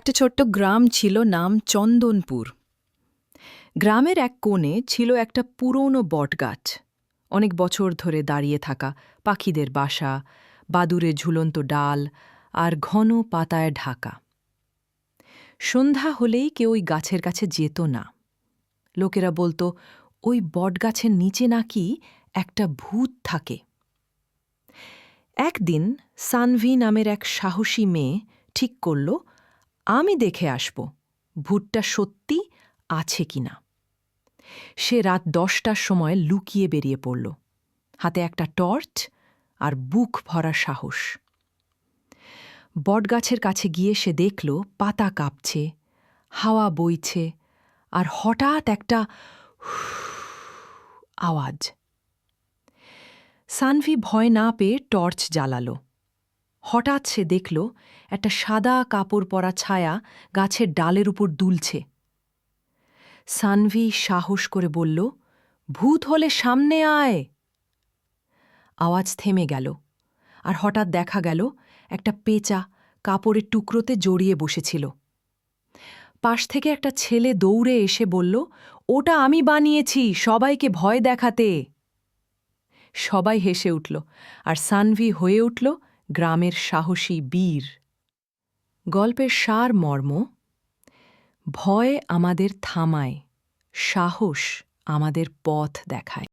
একটা ছোট্ট গ্রাম ছিল, নাম চন্দনপুর। গ্রামের এক কোণে ছিল একটা পুরনো বটগাছ, অনেক বছর ধরে দাঁড়িয়ে থাকা, পাখিদের বাসা, বাদুরে ঝুলন্ত ডাল আর ঘন পাতায় ঢাকা। সন্ধ্যা হলেই কেউ ওই গাছের কাছে যেত না। লোকেরা বলতো ওই বটগাছের নিচে নাকি একটা ভূত থাকে। একদিন সানভি নামের এক সাহসী মেয়ে ঠিক করল, আমি দেখে আসব ভূতটা সত্যি আছে কিনা। সে রাত 10টার সময় লুকিয়ে বেরিয়ে পড়ল, হাতে একটা টর্চ আর বুক ভরা সাহস। বটগাছের কাছে গিয়ে সে দেখল পাতা কাঁপছে, হাওয়া বইছে, আর হঠাৎ একটা আওয়াজ। সানভি ভয় না পেয়ে টর্চ জ্বালালো। হঠাৎ সে দেখল একটা সাদা কাপড় পরা ছায়া গাছের ডালের উপর দুলছে। সানভি সাহস করে বলল, ভূত হলে সামনে আয়। আওয়াজ থেমে গেল, আর হঠাৎ দেখা গেল একটা পেঁচা কাপড়ের টুকরোতে জড়িয়ে বসেছিল। পাশ থেকে একটা ছেলে দৌড়ে এসে বলল, ওটা আমি বানিয়েছি সবাইকে ভয় দেখাতে। সবাই হেসে উঠল, আর সানভি হয়ে উঠল গ্রামের সাহসী বীর। গল্পের সার মর্ম: ভয় আমাদের থামায়, সাহস আমাদের পথ দেখায়।